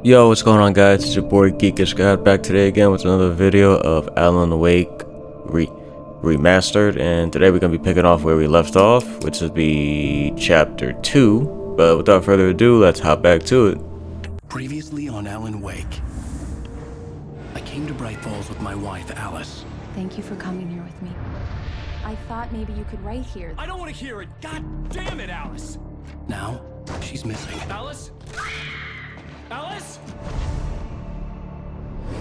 Yo, what's going on, guys? It's your boy Geekish God back today again with another video of Alan Wake Remastered, and today we're gonna be picking off where we left off, which would be chapter 2. But without further ado, let's hop back to it. Previously on Alan Wake, I came to Bright Falls with my wife, Alice. Thank you for coming here with me. I thought maybe you could write here. I don't want to hear it! God damn it, Alice! Now, she's missing. Alice? Alice?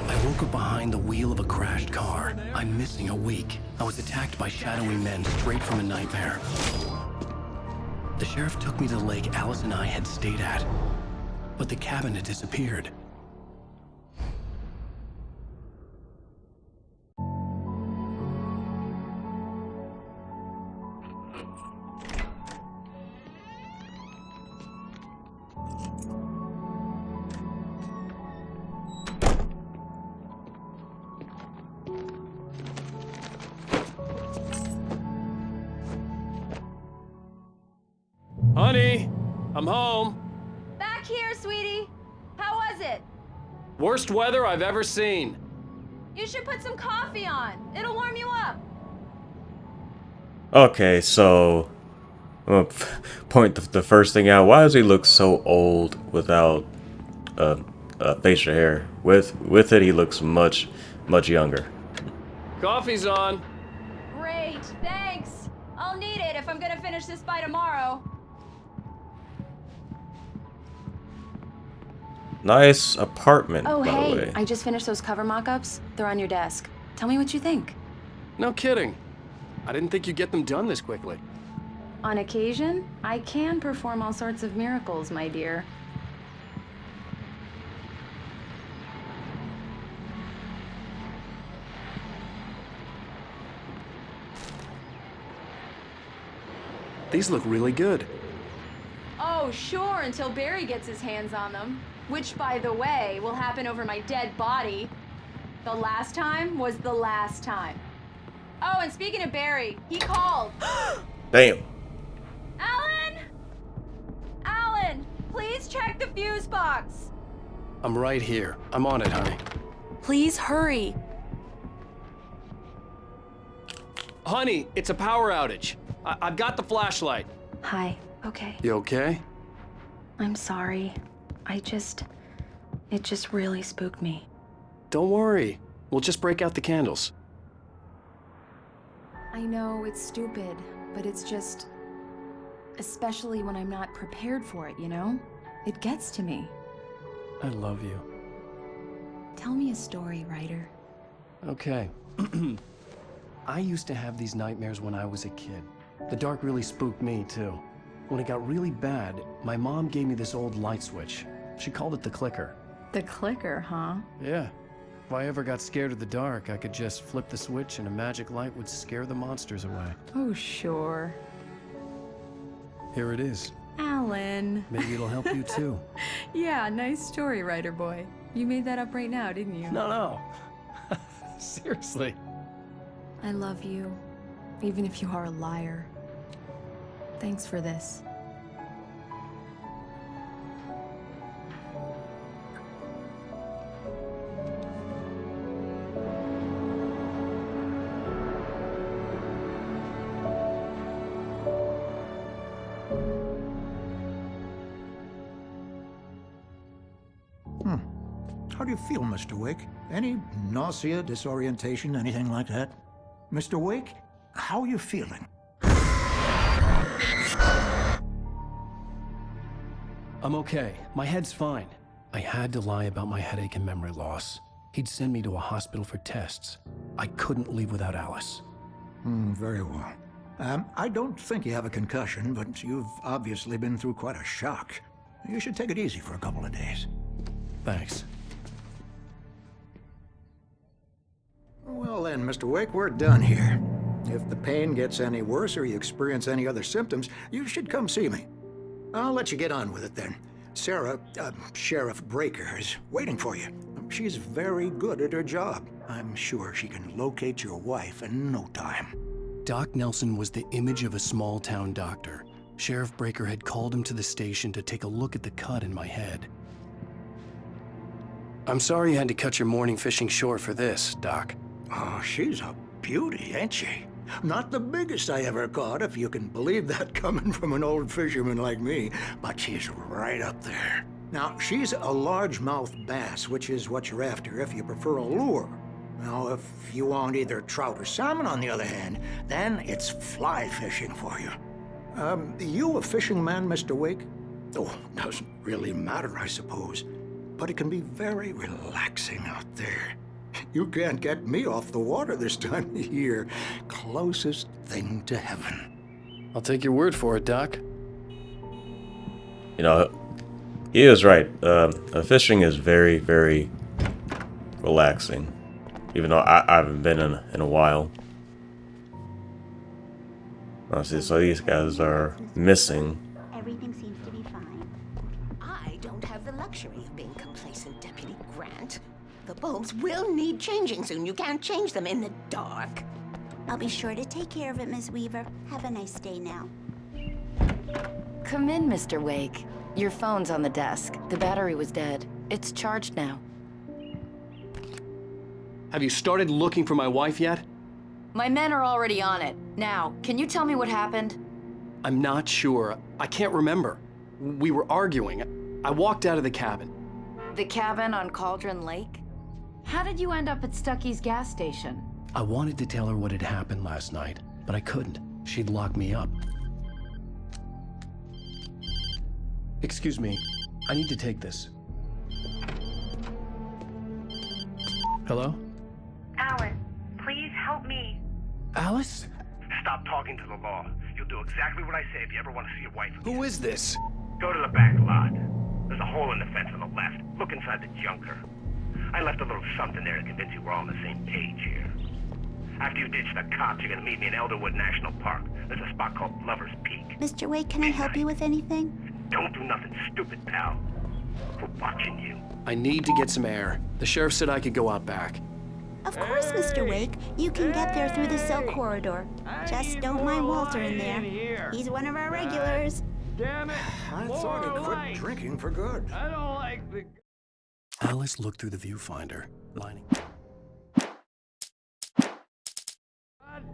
I woke up behind the wheel of a crashed car. I'm missing a week. I was attacked by shadowy men straight from a nightmare. The sheriff took me to the lake Alice and I had stayed at, but the cabin had disappeared. Honey, I'm home. Back here, sweetie. How was it? Worst weather I've ever seen. You should put some coffee on. It'll warm you up. Okay, so I'm gonna point the first thing out. Why does he look so old without facial hair? With it, he looks much younger. Coffee's on. Great, thanks. I'll need it if I'm gonna finish this by tomorrow. Nice apartment, Oh, by the hey, way. I just finished those cover mock-ups. They're on your desk. Tell me what you think. No kidding. I didn't think you'd get them done this quickly. On occasion, I can perform all sorts of miracles, my dear. These look really good. Oh, sure, until Barry gets his hands on them. Which, by the way, will happen over my dead body. The last time was the last time. Oh, and speaking of Barry, he called. Damn. Alan! Alan, please check the fuse box. I'm right here. I'm on it, honey. Please hurry. Honey, it's a power outage. I've got the flashlight. Hi, okay. You okay? I'm sorry. It just really spooked me. Don't worry. We'll just break out the candles. I know it's stupid, but it's just... Especially when I'm not prepared for it, you know? It gets to me. I love you. Tell me a story, writer. Okay. I used to have these nightmares when I was a kid. The dark really spooked me, too. When it got really bad, my mom gave me this old light switch. She called it the clicker. The clicker, huh? Yeah. If I ever got scared of the dark, I could just flip the switch and a magic light would scare the monsters away. Oh, sure. Here it is. Alan. Maybe it'll help you, too. Yeah, nice story, writer boy. You made that up right now, didn't you? No. Seriously. I love you, even if you are a liar. Thanks for this. How do you feel, Mr. Wake? Any nausea, disorientation, anything like that? Mr. Wake, how are you feeling? I'm okay. My head's fine. I had to lie about my headache and memory loss. He'd send me to a hospital for tests. I couldn't leave without Alice. Very well. I don't think you have a concussion, but you've obviously been through quite a shock. You should take it easy for a couple of days. Thanks. Well then, Mr. Wake, we're done here. If the pain gets any worse or you experience any other symptoms, you should come see me. I'll let you get on with it then. Sarah, Sheriff Breaker, is waiting for you. She's very good at her job. I'm sure she can locate your wife in no time. Doc Nelson was the image of a small-town doctor. Sheriff Breaker had called him to the station to take a look at the cut in my head. I'm sorry you had to cut your morning fishing short for this, Doc. Oh, she's a beauty, ain't she? Not the biggest I ever caught, if you can believe that coming from an old fisherman like me, but she's right up there. Now, she's a largemouth bass, which is what you're after if you prefer a lure. Now, if you want either trout or salmon, on the other hand, then it's fly fishing for you. You a fishing man, Mr. Wake? Oh, doesn't really matter, I suppose. But it can be very relaxing out there. You can't get me off the water this time of year. Closest thing to heaven. I'll take your word for it, Doc. You know, he is right. Fishing is very, very relaxing. Even though I haven't been in a while. Honestly, so these guys are missing. Everything seems to be fine. I don't have the luxury of being complacent, Deputy Grant. The bulbs will need changing soon. You can't change them in the dark. I'll be sure to take care of it, Miss Weaver. Have a nice day now. Come in, Mr. Wake. Your phone's on the desk. The battery was dead. It's charged now. Have you started looking for my wife yet? My men are already on it. Now, can you tell me what happened? I'm not sure. I can't remember. We were arguing. I walked out of the cabin. The cabin on Cauldron Lake? How did you end up at Stucky's gas station? I wanted to tell her what had happened last night, but I couldn't. She'd lock me up. Excuse me. I need to take this. Hello? Alan, please help me. Alice? Stop talking to the law. You'll do exactly what I say if you ever want to see your wife again. Who is this? Go to the back lot. There's a hole in the fence on the left. Look inside the junker. I left a little something there to convince you we're all on the same page here. After you ditch the cops, you're gonna meet me in Elderwood National Park. There's a spot called Lover's Peak. Mr. Wake, can I help you with anything? Don't do nothing stupid, pal. We're watching you. I need to get some air. The sheriff said I could go out back. Of course, Mr. Wake. You can get there through the cell corridor. Just don't mind Walter in there. He's one of our regulars. Damn it! I thought he quit drinking for good. I don't like the... Alice looked through the viewfinder, lining.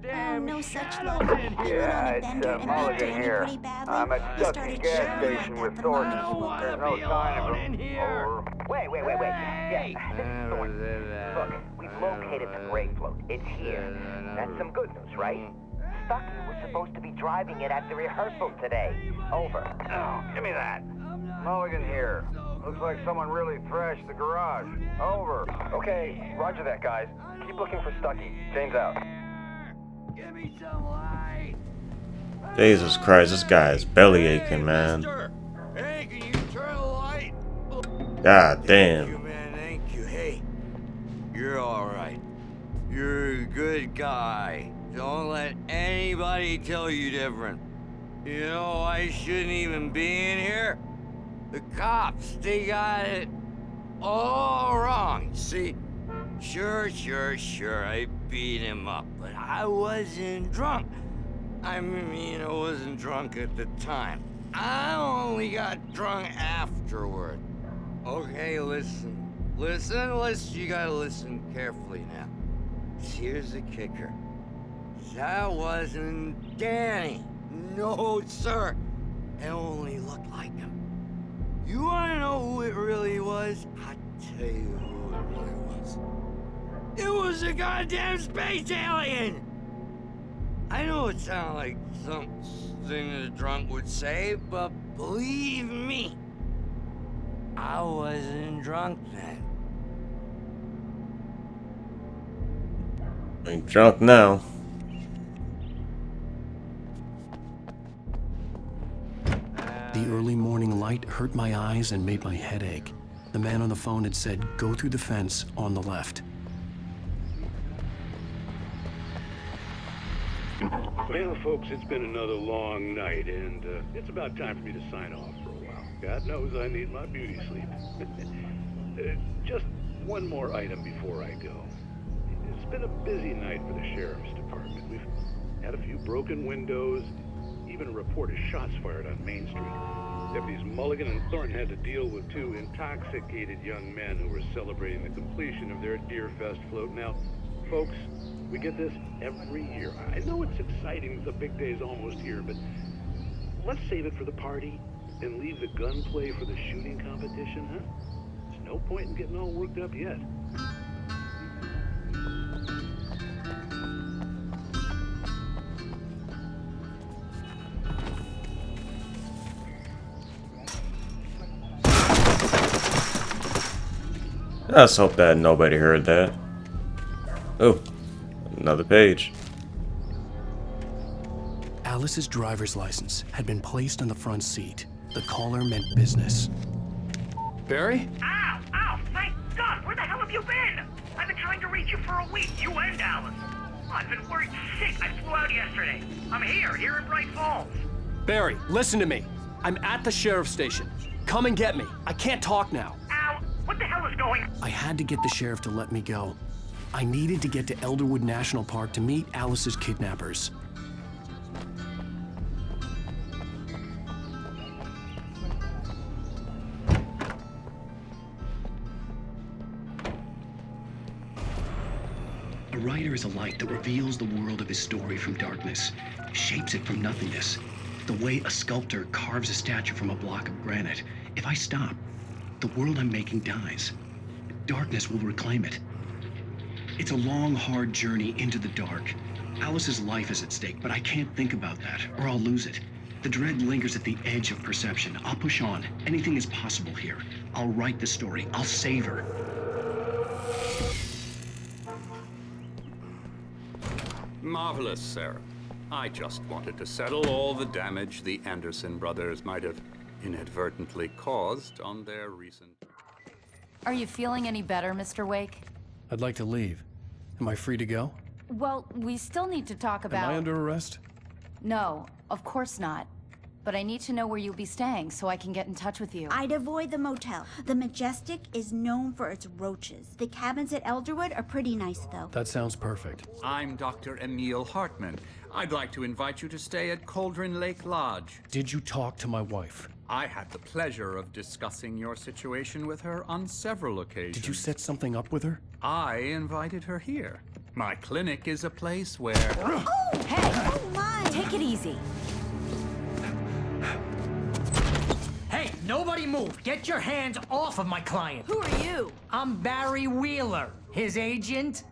Oh, no such luck. He went on a bender and beat Danny pretty badly. I'm at He Stucky's started gas shouting station at with the Thornton. moment. There's no sign of him. Over. Wait. Yeah, this is Thornton. Look, we've located the brake float. It's here. That's some good news, right? Stucky was supposed to be driving it at the rehearsal today. Over. Oh, give me that. Mulligan here. Looks like someone really thrashed the garage. Over. Okay, roger that, guys. Keep looking for Stucky. James out. Give me some light. Jesus Christ, this guy is belly aching, man. Hey, can you turn the light? God Thank you, damn. man. Thank you. Hey, you're all right. You're a good guy. Don't let anybody tell you different. You know, I shouldn't even be in here. The cops, they got it all wrong. See, sure, I beat him up, but I wasn't drunk. I mean, I wasn't drunk at the time. I only got drunk afterward. Okay, listen. You gotta listen carefully now. Here's the kicker. That wasn't Danny. No, sir. It only looked like him. You wanna know who it really was? I'll tell you who it really was. It was a goddamn space alien! I know it sounds like something a drunk would say, but believe me, I wasn't drunk then. Ain't drunk now. The early morning light hurt my eyes and made my head ache. The man on the phone had said, go through the fence on the left. Well, folks, it's been another long night, and it's about time for me to sign off for a while. God knows I need my beauty sleep. Just one more item before I go. It's been a busy night for the sheriff's department. We've had a few broken windows, even a report of shots fired on Main Street. Deputies Mulligan and Thornton had to deal with two intoxicated young men who were celebrating the completion of their Deer Fest float. Now, folks, we get this every year. I know it's exciting, the big day's almost here, but let's save it for the party and leave the gunplay for the shooting competition, huh? There's no point in getting all worked up yet. Let's hope that nobody heard that. Oh, another page. Alice's driver's license had been placed on the front seat. The caller meant business. Barry? Ow! Ow! Thank God! Where the hell have you been? I've been trying to reach you for a week, you and Alice. I've been worried sick. I flew out yesterday. I'm here in Bright Falls. Barry, listen to me. I'm at the sheriff's station. Come and get me. I can't talk now. Ow! What the hell is going on? I had to get the sheriff to let me go. I needed to get to Elderwood National Park to meet Alice's kidnappers. A writer is a light that reveals the world of his story from darkness, shapes it from nothingness. The way a sculptor carves a statue from a block of granite. If I stop, the world I'm making dies. Darkness will reclaim it. It's a long, hard journey into the dark. Alice's life is at stake, but I can't think about that, or I'll lose it. The dread lingers at the edge of perception. I'll push on. Anything is possible here. I'll write the story. I'll save her. Marvelous, Sarah. I just wanted to settle all the damage the Anderson brothers might have inadvertently caused on their recent... Are you feeling any better, Mr. Wake? I'd like to leave. Am I free to go? Well, we still need to talk about... Am I under arrest? No, of course not. But I need to know where you'll be staying so I can get in touch with you. I'd avoid the motel. The Majestic is known for its roaches. The cabins at Elderwood are pretty nice, though. That sounds perfect. I'm Dr. Emil Hartman. I'd like to invite you to stay at Cauldron Lake Lodge. Did you talk to my wife? I had the pleasure of discussing your situation with her on several occasions. Did you set something up with her? I invited her here. My clinic is a place where... Oh, hey! Oh, my! Take it easy. Hey, nobody move! Get your hands off of my client! Who are you? I'm Barry Wheeler, his agent.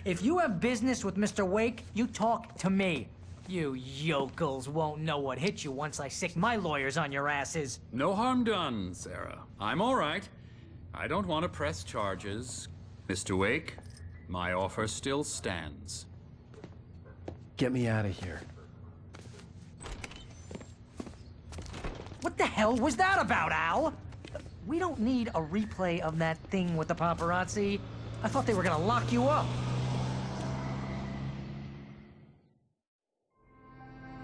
If you have business with Mr. Wake, you talk to me. You yokels won't know what hit you once I sick my lawyers on your asses. No harm done, Sarah. I'm all right. I don't want to press charges. Mr. Wake, my offer still stands. Get me out of here. What the hell was that about, Al? We don't need a replay of that thing with the paparazzi. I thought they were gonna lock you up.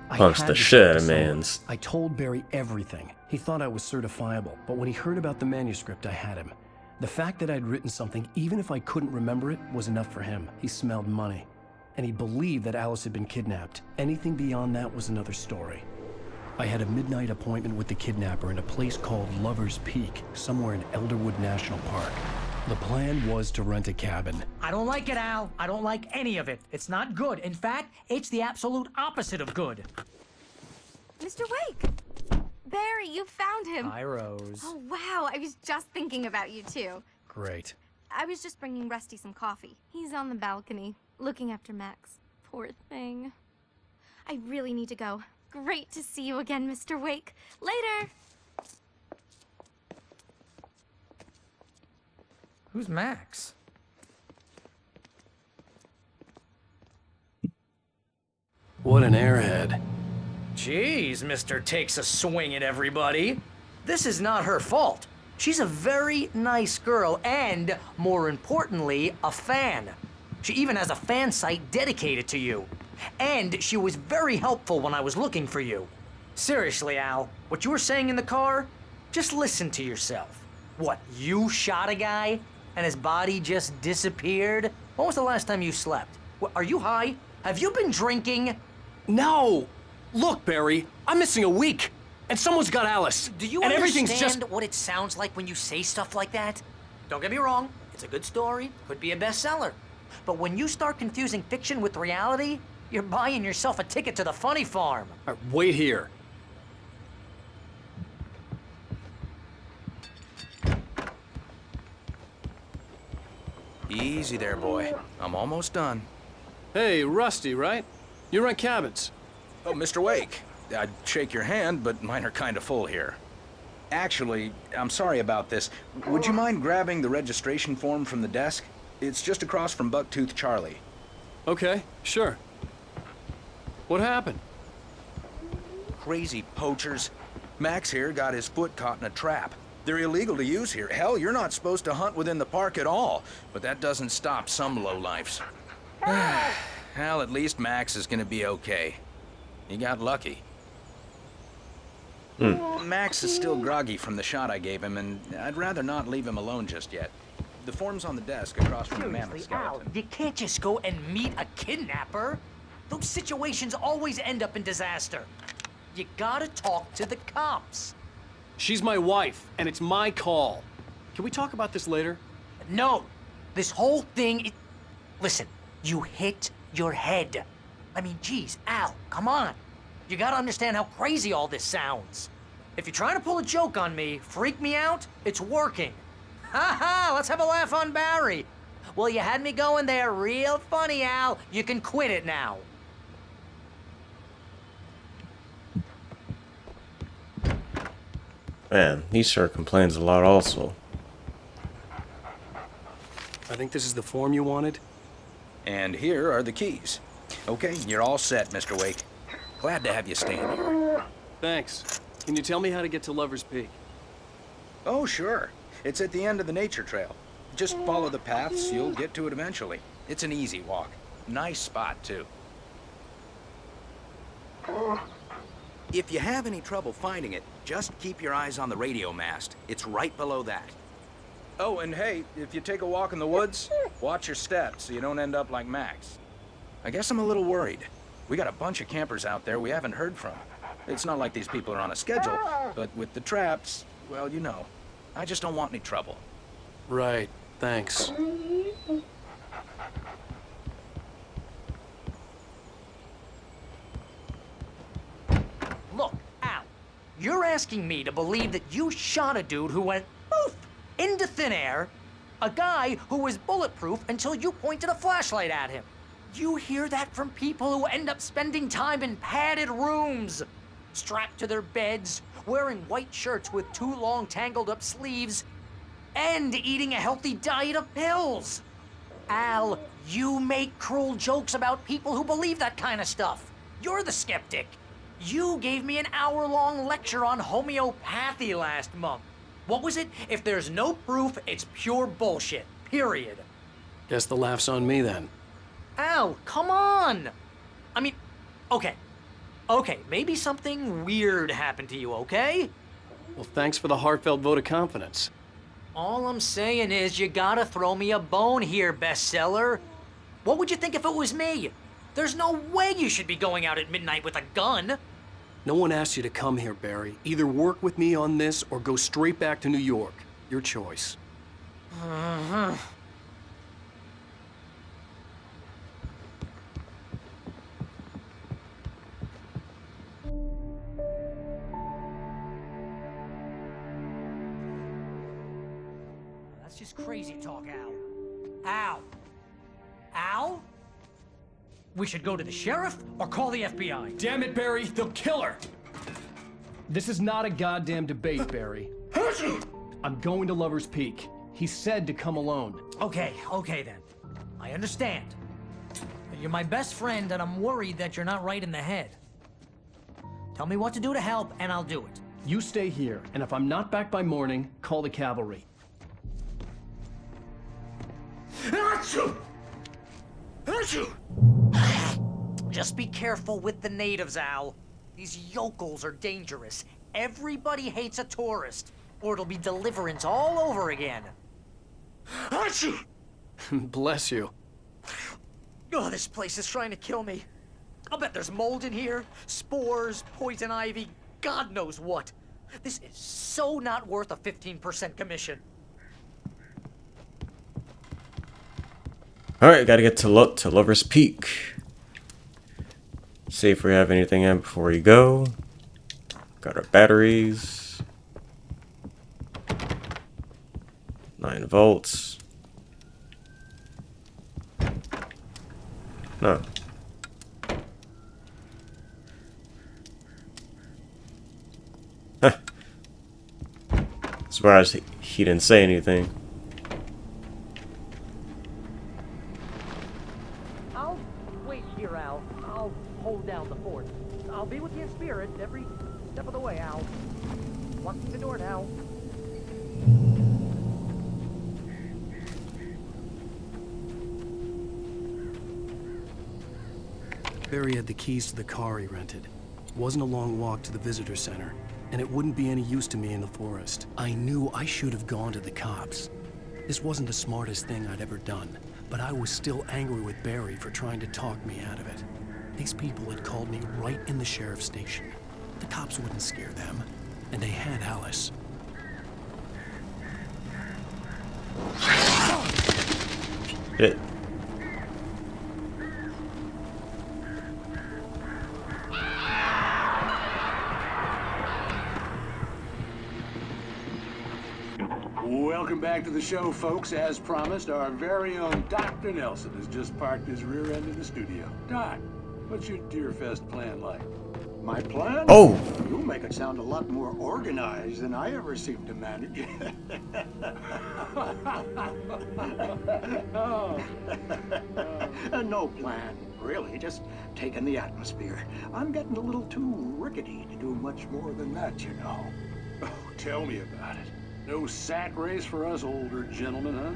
Punch the shit out of mans. I told Barry everything. He thought I was certifiable, but when he heard about the manuscript, I had him. The fact that I'd written something, even if I couldn't remember it, was enough for him. He smelled money. And he believed that Alice had been kidnapped. Anything beyond that was another story. I had a midnight appointment with the kidnapper in a place called Lover's Peak, somewhere in Elderwood National Park. The plan was to rent a cabin. I don't like it, Al. I don't like any of it. It's not good. In fact, it's the absolute opposite of good. Mr. Wake! Barry, you found him. Hi, Rose. Oh, wow. I was just thinking about you, too. Great. I was just bringing Rusty some coffee. He's on the balcony, looking after Max. Poor thing. I really need to go. Great to see you again, Mr. Wake. Later! Who's Max? What an airhead. Jeez, Mr. Takes a swing at everybody. This is not her fault. She's a very nice girl and, more importantly, a fan. She even has a fan site dedicated to you. And she was very helpful when I was looking for you. Seriously, Al, what you were saying in the car, just listen to yourself. What, you shot a guy and his body just disappeared? When was the last time you slept? What, are you high? Have you been drinking? No! Look, Barry, I'm missing a week, and someone's got Alice. Do you and understand everything's just... what it sounds like when you say stuff like that? Don't get me wrong, it's a good story, could be a bestseller. But when you start confusing fiction with reality, you're buying yourself a ticket to the funny farm. All right, wait here. Easy there, boy. I'm almost done. Hey, Rusty, right? You rent cabins. Oh, Mr. Wake. I'd shake your hand, but mine are kind of full here. Actually, I'm sorry about this. Would you mind grabbing the registration form from the desk? It's just across from Bucktooth Charlie. Okay, sure. What happened? Crazy poachers. Max here got his foot caught in a trap. They're illegal to use here. Hell, you're not supposed to hunt within the park at all. But that doesn't stop some lowlifes. Well, at least Max is gonna be okay. He got lucky. Max is still groggy from the shot I gave him, and I'd rather not leave him alone just yet. The form's on the desk across from the mammoth skeleton. Al, you can't just go and meet a kidnapper. Those situations always end up in disaster. You gotta talk to the cops. She's my wife, and it's my call. Can we talk about this later? No. This whole thing... Listen, you hit your head. I mean, geez, Al, come on. You gotta understand how crazy all this sounds. If you're trying to pull a joke on me, freak me out, it's working. Ha ha, let's have a laugh on Barry. Well, you had me going there real funny, Al. You can quit it now. Man, he sure complains a lot also. I think this is the form you wanted. And here are the keys. Okay, you're all set, Mr. Wake. Glad to have you stand here. Thanks. Can you tell me how to get to Lover's Peak? Oh, sure. It's at the end of the nature trail. Just follow the paths, you'll get to it eventually. It's an easy walk. Nice spot, too. If you have any trouble finding it, just keep your eyes on the radio mast. It's right below that. Oh, and hey, if you take a walk in the woods, watch your steps so you don't end up like Max. I guess I'm a little worried. We got a bunch of campers out there we haven't heard from. It's not like these people are on a schedule, but with the traps, well, you know. I just don't want any trouble. Right, thanks. Look, Al, you're asking me to believe that you shot a dude who went poof into thin air, a guy who was bulletproof until you pointed a flashlight at him. You hear that from people who end up spending time in padded rooms, strapped to their beds, wearing white shirts with too long tangled up sleeves, and eating a healthy diet of pills. Al, you make cruel jokes about people who believe that kind of stuff. You're the skeptic. You gave me an hour-long lecture on homeopathy last month. What was it? If there's no proof, it's pure bullshit. Period. Guess the laugh's on me then. Al, come on! I mean, okay. Okay, maybe something weird happened to you, okay? Well, thanks for the heartfelt vote of confidence. All I'm saying is you gotta throw me a bone here, bestseller. What would you think if it was me? There's no way you should be going out at midnight with a gun. No one asked you to come here, Barry. Either work with me on this or go straight back to New York. Your choice. That's just crazy talk, Al. Al? Al? We should go to the sheriff or call the FBI. Damn it, Barry, they'll kill her! This is not a goddamn debate, Barry. I'm going to Lover's Peak. He said to come alone. Okay then. I understand. You're my best friend and I'm worried that you're not right in the head. Tell me what to do to help and I'll do it. You stay here, and if I'm not back by morning, call the cavalry. Just be careful with the natives, Al. These yokels are dangerous. Everybody hates a tourist, or it'll be Deliverance all over again. Bless you. Oh, this place is trying to kill me. I'll bet there's mold in here, spores, poison ivy, God knows what. This is so not worth a 15% commission. Alright, gotta get to Lover's Peak. See if we have anything in before we go. Got our batteries. 9 volts. No. Huh. Surprised he didn't say anything. I'll wait here, Al. I'll hold down the fort. I'll be with you in spirit every step of the way, Al. Locking the door now. Barry had the keys to the car he rented. It wasn't a long walk to the visitor center, and it wouldn't be any use to me in the forest. I knew I should have gone to the cops. This wasn't the smartest thing I'd ever done, but I was still angry with Barry for trying to talk me out of it. These people had called me right in the sheriff's station. The cops wouldn't scare them, and they had Alice. Shit. Welcome back to the show, folks. As promised, our very own Dr. Nelson has just parked his rear end in the studio. Doc, what's your Deerfest plan like? My plan? Oh! You make it sound a lot more organized than I ever seem to manage. No plan, really. Just taking the atmosphere. I'm getting a little too rickety to do much more than that, you know. Oh, tell me about it. No sack race for us older gentlemen,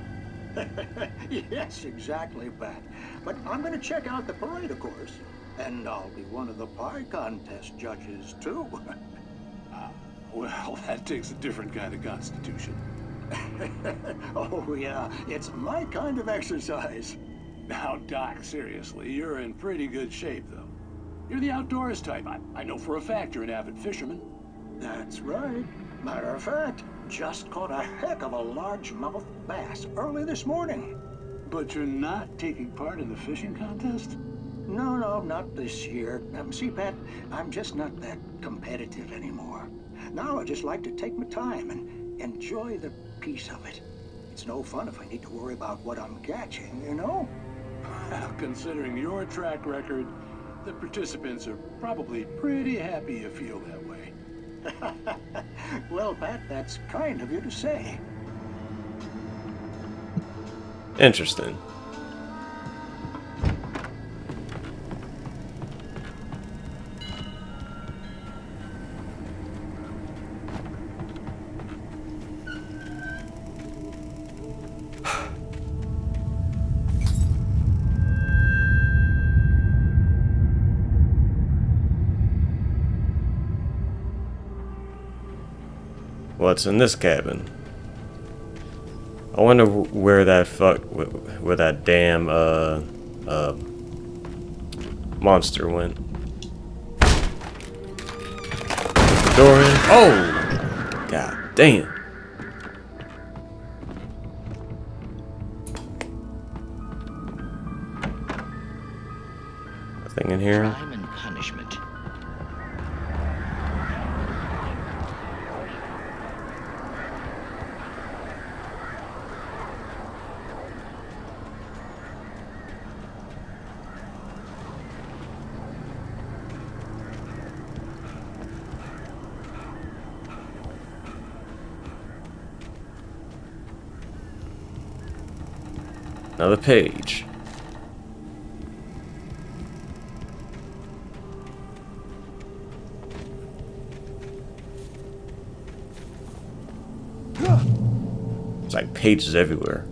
huh? Yes, exactly, Pat. But I'm going to check out the parade, of course. And I'll be one of the pie contest judges, too. Well, that takes a different kind of constitution. Oh, yeah. It's my kind of exercise. Now, Doc, seriously, you're in pretty good shape, though. You're the outdoors type. I know for a fact you're an avid fisherman. That's right. Matter of fact, just caught a heck of a largemouth bass early this morning. But you're not taking part in the fishing contest? No, not this year. See, Pat, I'm just not that competitive anymore. Now I just like to take my time and enjoy the peace of it. It's no fun if I need to worry about what I'm catching, you know? Well, considering your track record, the participants are probably pretty happy you feel that way. Well, Pat, that's kind of you to say. Interesting. What's in this cabin? I wonder where that damn monster went. Door in. Oh, god damn! Nothing in here. Crime and punishment. Another page. It's like pages everywhere.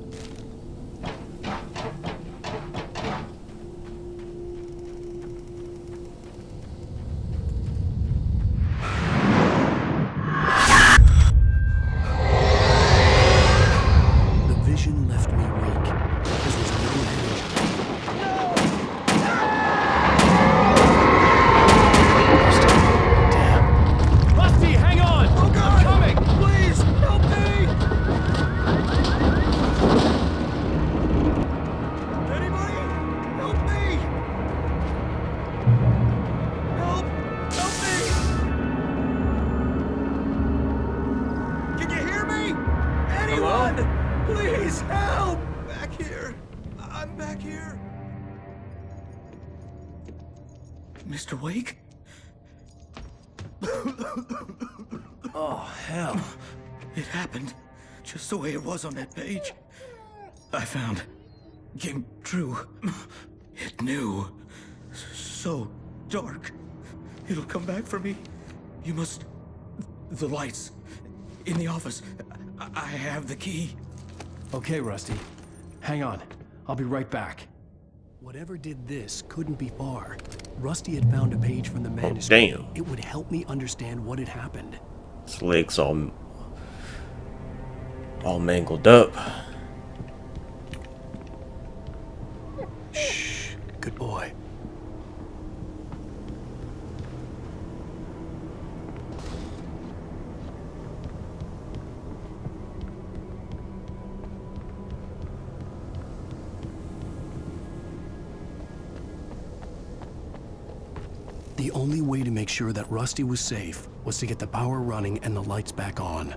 The vision left me weak. There was no energy. Help! Back here! I'm back here! Mr. Wake? Oh, hell. It happened just the way it was on that page. I found. Came true. It knew. So dark. It'll come back for me. You must... The lights. In the office. I have the key. Okay, Rusty. Hang on. I'll be right back. Whatever did this couldn't be far. Rusty had found a page from the manuscript. Damn. It would help me understand what had happened. His legs all mangled up. Shh. Good boy. The only way to make sure that Rusty was safe was to get the power running and the lights back on.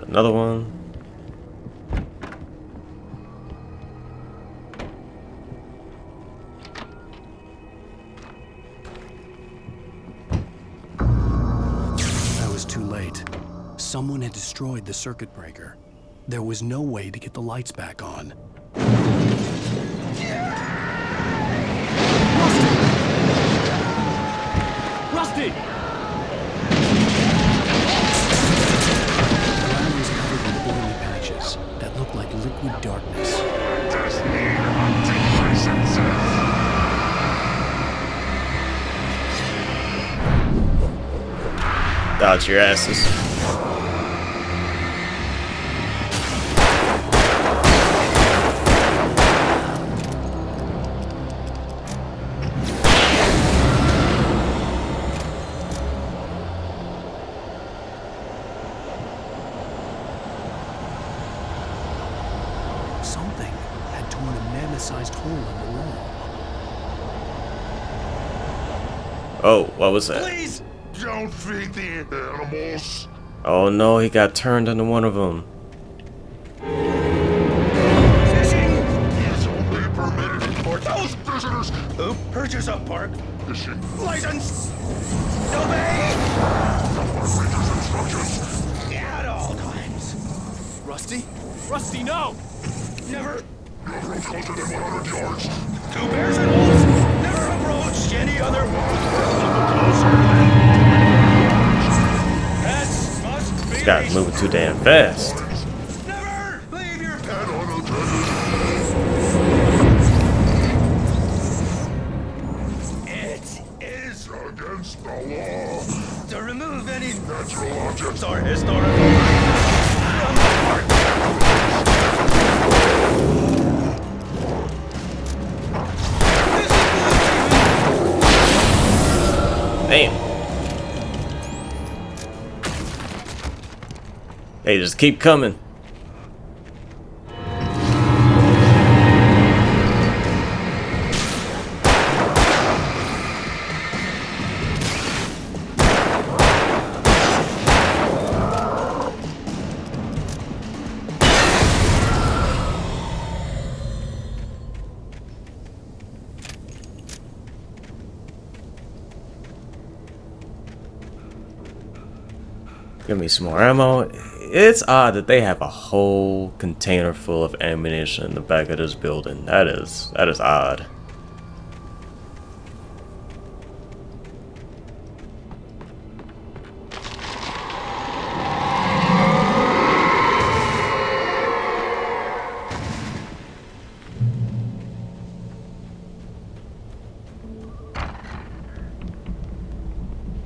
Another one. I was too late. Someone had destroyed the circuit breaker. There was no way to get the lights back on. Rusty! That looked like liquid darkness. Dodge your asses. Something had torn a mammoth-sized hole in the wall. Oh, what was that? Please don't feed the animals. Oh no, he got turned into one of them. Fishing is only permitted for those visitors who purchase a park fishing license. Obey! Instructions at all times. Rusty? Rusty, no! Never approach closer than 100 yards. Two bears and wolves never approach any other pets must be This guy's moving too damn fast. never leave your pet unattended. It is against the law to remove any natural objects or historical from the park. Damn. Hey, just keep coming. Give me some more ammo. It's odd that they have a whole container full of ammunition in the back of this building. That is odd.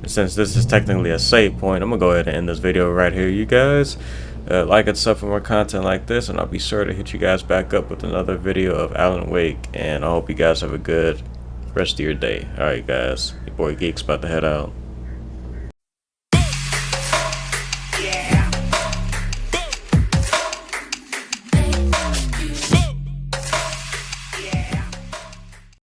Since this is technically a save point, I'm gonna go ahead and end this video right here, you guys. Like and sub for more content like this, and I'll be sure to hit you guys back up with another video of Alan Wake, and I hope you guys have a good rest of your day. Alright guys, your boy Geek's about to head out.